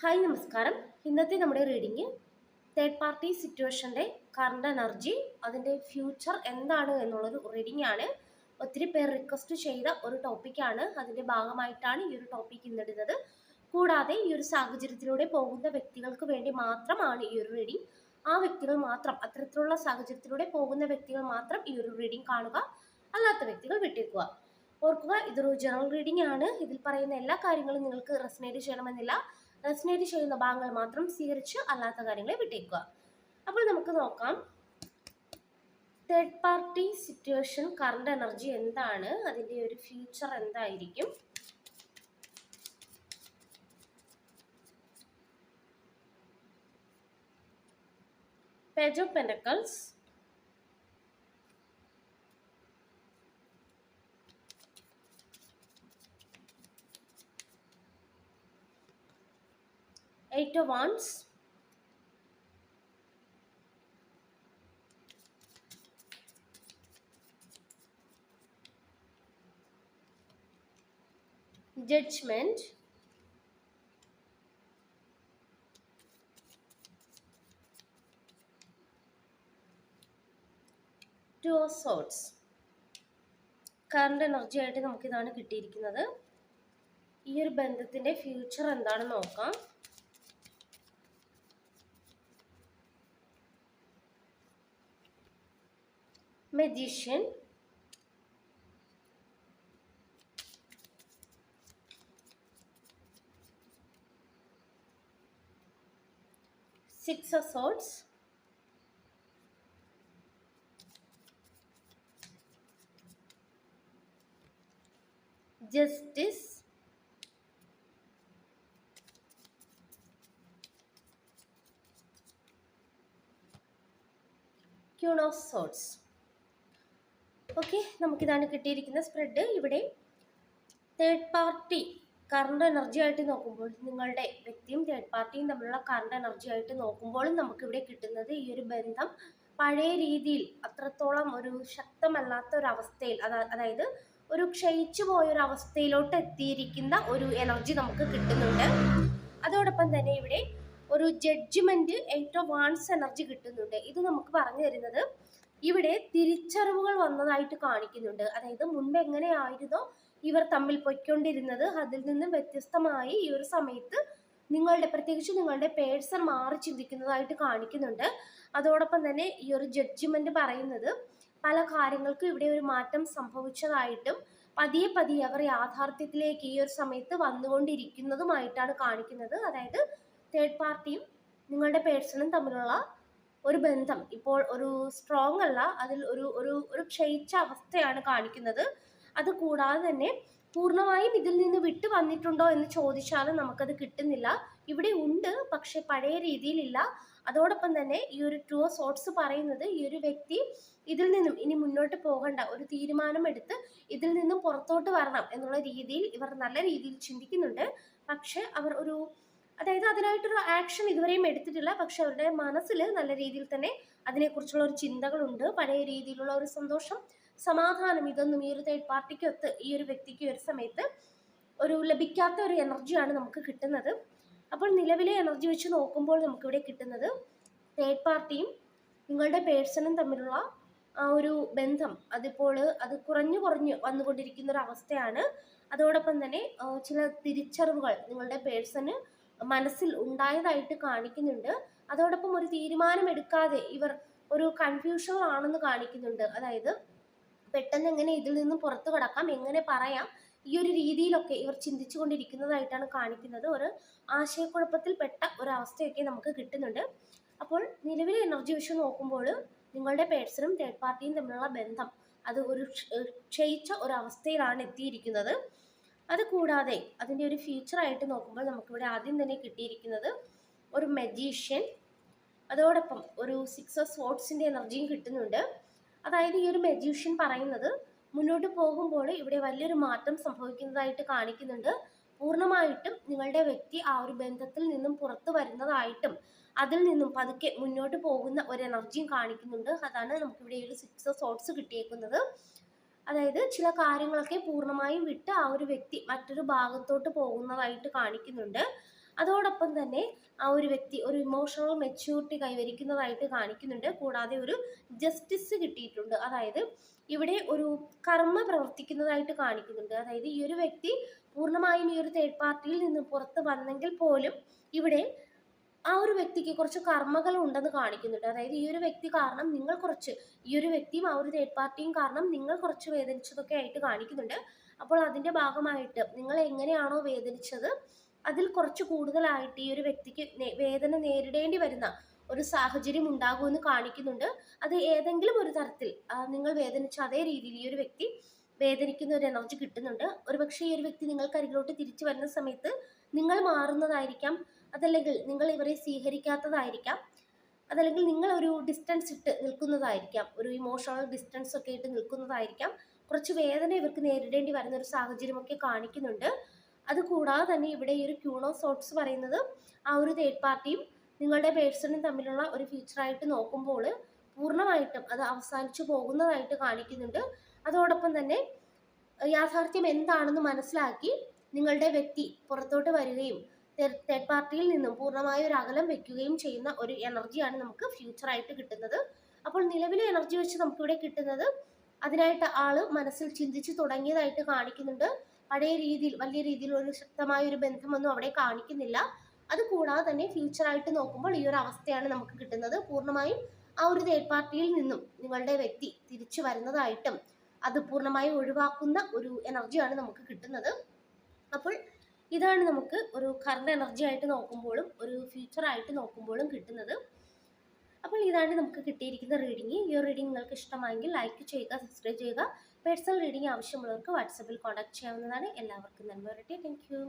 Hi നമസ്കാരം. ഇന്നത്തെ നമ്മുടെ റീഡിങ് തേർഡ് പാർട്ടി സിറ്റുവേഷൻ്റെ കറണ്ട് എനർജി, അതിൻ്റെ ഫ്യൂച്ചർ എന്താണ് എന്നുള്ളൊരു റീഡിംഗ് ആണ്. ഒത്തിരി പേർ റിക്വസ്റ്റ് ചെയ്ത ഒരു ടോപ്പിക്കാണ്. അതിൻ്റെ ഭാഗമായിട്ടാണ് ഈ ഒരു ടോപ്പിക് ഇന്നിടുന്നത്. കൂടാതെ ഈ ഒരു സാഹചര്യത്തിലൂടെ പോകുന്ന വ്യക്തികൾക്ക് വേണ്ടി മാത്രമാണ് ഈ ഒരു റീഡിംഗ്. ആ വ്യക്തികൾ മാത്രം, അത്തരത്തിലുള്ള സാഹചര്യത്തിലൂടെ പോകുന്ന വ്യക്തികൾ മാത്രം ഈ ഒരു റീഡിംഗ് കാണുക, അല്ലാത്ത വ്യക്തികൾ വിട്ടേക്കുക. ഓർക്കുക, ഇതൊരു ജനറൽ റീഡിംഗ് ആണ്. ഇതിൽ പറയുന്ന എല്ലാ കാര്യങ്ങളും നിങ്ങൾക്ക് റെസനേറ്റ് ചെയ്യണമെന്നില്ല. റെസനേറ്റ് ചെയ്യുന്ന ഭാഗങ്ങൾ മാത്രം സ്വീകരിച്ച് അല്ലാത്ത കാര്യങ്ങളെ വിട്ടേക്കുക. അപ്പോൾ നമുക്ക് നോക്കാം, third party situation current energy എന്താണ്, അതിൻ്റെ ഒരു ഫ്യൂച്ചർ എന്തായിരിക്കും. Page of pentacles, Eight of Wands, Judgment, Two of Swords. Current energy ആയിട്ട് നമുക്കിതാണ് കിട്ടിയിരിക്കുന്നത്. ഈ ഒരു ബന്ധത്തിന്റെ ഫ്യൂച്ചർ എന്താണെന്ന് നോക്കാം. Magician, Six of Swords, Justice, Queen of Swords. Okay, നമുക്കിതാണ് കിട്ടിയിരിക്കുന്ന സ്പ്രെഡ്. ഇവിടെ തേർഡ് പാർട്ടി കറണ്ട് എനർജി ആയിട്ട് നോക്കുമ്പോൾ, നിങ്ങളുടെ വ്യക്തിയും തേർഡ് പാർട്ടിയും തമ്മിലുള്ള കറണ്ട് എനർജി ആയിട്ട് നോക്കുമ്പോഴും നമുക്കിവിടെ കിട്ടുന്നത് ഈ ഒരു ബന്ധം പഴയ രീതിയിൽ അത്രത്തോളം ഒരു ശക്തമല്ലാത്ത ഒരു അവസ്ഥയിൽ, അതായത് ഒരു ക്ഷയിച്ചു പോയൊരു അവസ്ഥയിലോട്ട് എത്തിയിരിക്കുന്ന ഒരു എനർജി നമുക്ക് കിട്ടുന്നുണ്ട്. അതോടൊപ്പം തന്നെ ഇവിടെ ഒരു judgement, eight of one's energy കിട്ടുന്നുണ്ട്. ഇത് നമുക്ക് പറഞ്ഞു തരുന്നത് ഇവിടെ തിരിച്ചറിവുകൾ വന്നതായിട്ട് കാണിക്കുന്നുണ്ട്. അതായത് മുൻപ് എങ്ങനെയായിരുന്നോ ഇവർ തമ്മിൽ പൊയ്ക്കൊണ്ടിരുന്നത്, അതിൽ നിന്നും വ്യത്യസ്തമായി ഈ ഒരു സമയത്ത് പ്രത്യേകിച്ച് നിങ്ങളുടെ പേഴ്സൺ മാറി ചിന്തിക്കുന്നതായിട്ട് കാണിക്കുന്നുണ്ട്. അതോടൊപ്പം തന്നെ ഈ ഒരു ജഡ്ജ്മെന്റ് പറയുന്നത് പല കാര്യങ്ങൾക്കും ഇവിടെ ഒരു മാറ്റം സംഭവിച്ചതായിട്ടും പതിയെ പതിയെ അവർ യാഥാർത്ഥ്യത്തിലേക്ക് ഈ ഒരു സമയത്ത് വന്നുകൊണ്ടിരിക്കുന്നതുമായിട്ടാണ് കാണിക്കുന്നത്. അതായത് തേർഡ് പാർട്ടിയും നിങ്ങളുടെ പേഴ്സണും തമ്മിലുള്ള ഒരു ബന്ധം ഇപ്പോൾ ഒരു സ്ട്രോങ് അല്ല, അതിൽ ഒരു ഒരു ഒരു ക്ഷയിച്ച അവസ്ഥയാണ് കാണിക്കുന്നത്. അത് കൂടാതെ തന്നെ പൂർണ്ണമായും ഇതിൽ നിന്ന് വിട്ടു വന്നിട്ടുണ്ടോ എന്ന് ചോദിച്ചാലും നമുക്കത് കിട്ടുന്നില്ല. ഇവിടെ ഉണ്ട്, പക്ഷെ പഴയ രീതിയിലില്ല. അതോടൊപ്പം തന്നെ ഈ ഒരു ടു ഓഫ് സോർട്സ് പറയുന്നത് ഈ ഒരു വ്യക്തി ഇതിൽ നിന്നും ഇനി മുന്നോട്ട് പോകണ്ട, ഒരു തീരുമാനം എടുത്ത് ഇതിൽ നിന്നും പുറത്തോട്ട് വരണം എന്നുള്ള രീതിയിൽ ഇവർ നല്ല രീതിയിൽ ചിന്തിക്കുന്നുണ്ട്. പക്ഷെ അവർ അതായത് അതിനായിട്ടൊരു ആക്ഷൻ ഇതുവരെയും എടുത്തിട്ടില്ല. പക്ഷെ അവരുടെ മനസ്സിൽ നല്ല രീതിയിൽ തന്നെ അതിനെക്കുറിച്ചുള്ള ഒരു ചിന്തകളുണ്ട്. പഴയ രീതിയിലുള്ള ഒരു സന്തോഷം, സമാധാനം, ഇതൊന്നും ഈ ഒരു തേർഡ് പാർട്ടിക്കൊത്ത് ഈ ഒരു വ്യക്തിക്ക് ഒരു സമയത്ത് ഒരു ലഭിക്കാത്ത ഒരു എനർജിയാണ് നമുക്ക് കിട്ടുന്നത്. അപ്പോൾ നിലവിലെ എനർജി വെച്ച് നോക്കുമ്പോൾ നമുക്കിവിടെ കിട്ടുന്നത് തേർഡ് പാർട്ടിയും നിങ്ങളുടെ പേഴ്സണും തമ്മിലുള്ള ആ ഒരു ബന്ധം അത് കുറഞ്ഞു വന്നുകൊണ്ടിരിക്കുന്ന ഒരു അവസ്ഥയാണ്. അതോടൊപ്പം തന്നെ ചില തിരിച്ചറിവുകൾ നിങ്ങളുടെ പേഴ്സണ് മനസ്സിൽ ഉണ്ടായതായിട്ട് കാണിക്കുന്നുണ്ട്. അതോടൊപ്പം ഒരു തീരുമാനം എടുക്കാതെ ഇവർ ഒരു കൺഫ്യൂഷനിലാണെന്ന് കാണിക്കുന്നുണ്ട്. അതായത് പെട്ടെന്ന് എങ്ങനെ ഇതിൽ നിന്നും പുറത്തു കടക്കാം, എങ്ങനെ പറയാം, ഈ ഒരു രീതിയിലൊക്കെ ഇവർ ചിന്തിച്ചു കൊണ്ടിരിക്കുന്നതായിട്ടാണ് കാണിക്കുന്നത്. ഒരു ആശയക്കുഴപ്പത്തിൽ പെട്ട ഒരവസ്ഥയൊക്കെ നമുക്ക് കിട്ടുന്നുണ്ട്. അപ്പോൾ നിലവിലെ എനർജി വെച്ച് നോക്കുമ്പോൾ നിങ്ങളുടെ പേഴ്സണും തേർഡ് പാർട്ടിയും തമ്മിലുള്ള ബന്ധം അത് ഒരു ക്ഷയിച്ച ഒരവസ്ഥയിലാണ് എത്തിയിരിക്കുന്നത്. അത് കൂടാതെ അതിൻ്റെ ഒരു ഫ്യൂച്ചറായിട്ട് നോക്കുമ്പോൾ നമുക്കിവിടെ ആദ്യം തന്നെ കിട്ടിയിരിക്കുന്നത് ഒരു മജീഷ്യൻ, അതോടൊപ്പം ഒരു സിക്സ് ഓഫ് സോർഡ്സിൻ്റെ എനർജിയും കിട്ടുന്നുണ്ട്. അതായത് ഈ ഒരു മജീഷ്യൻ പറയുന്നത് മുന്നോട്ട് പോകുമ്പോൾ ഇവിടെ വലിയൊരു മാറ്റം സംഭവിക്കുന്നതായിട്ട് കാണിക്കുന്നുണ്ട്. പൂർണ്ണമായിട്ടും നിങ്ങളുടെ വ്യക്തി ആ ഒരു ബന്ധത്തിൽ നിന്നും പുറത്തു വരുന്നതായിട്ടും അതിൽ നിന്നും പതുക്കെ മുന്നോട്ട് പോകുന്ന ഒരു എനർജിയും കാണിക്കുന്നുണ്ട്. അതാണ് നമുക്കിവിടെ ഒരു സിക്സ് ഓഫ് സോർഡ്സ് കിട്ടിയേക്കുന്നത്. അതായത് ചില കാര്യങ്ങളൊക്കെ പൂർണ്ണമായും വിട്ട് ആ ഒരു വ്യക്തി മറ്റൊരു ഭാഗത്തോട്ട് പോകുന്നതായിട്ട് കാണിക്കുന്നുണ്ട്. അതോടൊപ്പം തന്നെ ആ ഒരു വ്യക്തി ഒരു ഇമോഷണൽ മെച്യൂരിറ്റി കൈവരിക്കുന്നതായിട്ട് കാണിക്കുന്നുണ്ട്. കൂടാതെ ഒരു ജസ്റ്റിസ് കിട്ടിയിട്ടുണ്ട്. അതായത് ഇവിടെ ഒരു കർമ്മ പ്രവർത്തിക്കുന്നതായിട്ട് കാണിക്കുന്നുണ്ട്. അതായത് ഈ ഒരു വ്യക്തി പൂർണ്ണമായും ഈ ഒരു തേർഡ് പാർട്ടിയിൽ നിന്ന് പുറത്ത് വന്നെങ്കിൽ പോലും ഇവിടെ ആ ഒരു വ്യക്തിക്ക് കുറച്ച് കർമ്മകൾ ഉണ്ടെന്ന് കാണിക്കുന്നുണ്ട്. അതായത് ഈ ഒരു വ്യക്തി കാരണം നിങ്ങൾ കുറച്ച്, ഈ ഒരു വ്യക്തിയും ആ ഒരു തേർഡ് പാർട്ടിയും കാരണം നിങ്ങൾ കുറച്ച് വേദനിച്ചതൊക്കെ ആയിട്ട് കാണിക്കുന്നുണ്ട്. അപ്പോൾ അതിന്റെ ഭാഗമായിട്ട് നിങ്ങൾ എങ്ങനെയാണോ വേദനിച്ചത് അതിൽ കുറച്ച് കൂടുതലായിട്ട് ഈ ഒരു വ്യക്തിക്ക് വേദന നേരിടേണ്ടി വരുന്ന ഒരു സാഹചര്യം ഉണ്ടാകുമെന്ന് കാണിക്കുന്നുണ്ട്. അത് ഏതെങ്കിലും ഒരു തരത്തിൽ നിങ്ങൾ വേദനിച്ച അതേ രീതിയിൽ ഈ ഒരു വ്യക്തി വേദനിക്കുന്ന ഒരു എനർജി കിട്ടുന്നുണ്ട്. ഒരുപക്ഷെ ഈ ഒരു വ്യക്തി നിങ്ങൾക്ക് അരികിലോട്ട് തിരിച്ചു വരുന്ന സമയത്ത് നിങ്ങൾ മാറുന്നതായിരിക്കാം, അതല്ലെങ്കിൽ നിങ്ങൾ ഇവരെ സ്വീകരിക്കാത്തതായിരിക്കാം, അതല്ലെങ്കിൽ നിങ്ങൾ ഒരു ഡിസ്റ്റൻസ് ഇട്ട് നിൽക്കുന്നതായിരിക്കാം, ഒരു ഇമോഷണൽ ഡിസ്റ്റൻസ് ഒക്കെ ഇട്ട് നിൽക്കുന്നതായിരിക്കാം. കുറച്ച് വേദന ഇവർക്ക് നേരിടേണ്ടി വരുന്ന ഒരു സാഹചര്യമൊക്കെ കാണിക്കുന്നുണ്ട്. അതുകൂടാതെ തന്നെ ഇവിടെ ഈ ഒരു ക്യൂൺ ഓഫ് സോർട്സ് പറയുന്നത് ആ ഒരു തേർഡ് പാർട്ടിയും നിങ്ങളുടെ പേഴ്സണും തമ്മിലുള്ള ഒരു ഫ്യൂച്ചറായിട്ട് നോക്കുമ്പോൾ പൂർണ്ണമായിട്ടും അത് അവസാനിച്ചു പോകുന്നതായിട്ട് കാണിക്കുന്നുണ്ട്. അതോടൊപ്പം തന്നെ യാഥാർത്ഥ്യം എന്താണെന്ന് മനസ്സിലാക്കി നിങ്ങളുടെ വ്യക്തി പുറത്തോട്ട് വരികയും തേർഡ് പാർട്ടിയിൽ നിന്നും പൂർണ്ണമായ ഒരു അകലം വെക്കുകയും ചെയ്യുന്ന ഒരു എനർജിയാണ് നമുക്ക് ഫ്യൂച്ചറായിട്ട് കിട്ടുന്നത്. അപ്പോൾ നിലവിലെ എനർജി വെച്ച് നമുക്കിവിടെ കിട്ടുന്നത് അതിനായിട്ട് ആള് മനസ്സിൽ ചിന്തിച്ച് തുടങ്ങിയതായിട്ട് കാണിക്കുന്നുണ്ട്. പഴയ രീതിയിൽ വലിയ രീതിയിൽ ഒരു ശക്തമായ ഒരു ബന്ധമൊന്നും അവിടെ കാണിക്കുന്നില്ല. അതുകൂടാതെ തന്നെ ഫ്യൂച്ചറായിട്ട് നോക്കുമ്പോൾ ഈ ഒരു അവസ്ഥയാണ് നമുക്ക് കിട്ടുന്നത്. പൂർണ്ണമായും ആ ഒരു തേർഡ് പാർട്ടിയിൽ നിന്നും നിങ്ങളുടെ വ്യക്തി തിരിച്ചു വരുന്നതായിട്ടും അത് പൂർണ്ണമായും ഒഴിവാക്കുന്ന ഒരു എനർജിയാണ് നമുക്ക് കിട്ടുന്നത്. അപ്പോൾ ഇതാണ് നമുക്ക് ഒരു കറണ്ട് എനർജി ആയിട്ട് നോക്കുമ്പോഴും ഒരു ഫ്യൂച്ചർ ആയിട്ട് നോക്കുമ്പോഴും കിട്ടുന്നത്. അപ്പോൾ ഇതാണ് നമുക്ക് കിട്ടിയിരിക്കുന്ന റീഡിംഗ്. ഈ റീഡിംഗ് നിങ്ങൾക്ക് ഇഷ്ടമായെങ്കിൽ ലൈക്ക് ചെയ്യുക, സബ്സ്ക്രൈബ് ചെയ്യുക. പേഴ്സണൽ റീഡിംഗ് ആവശ്യമുള്ളവർക്ക് വാട്സാപ്പിൽ കോൺടാക്ട് ചെയ്യാവുന്നതാണ്. എല്ലാവർക്കും നന്മ വരട്ടെ. Thank you.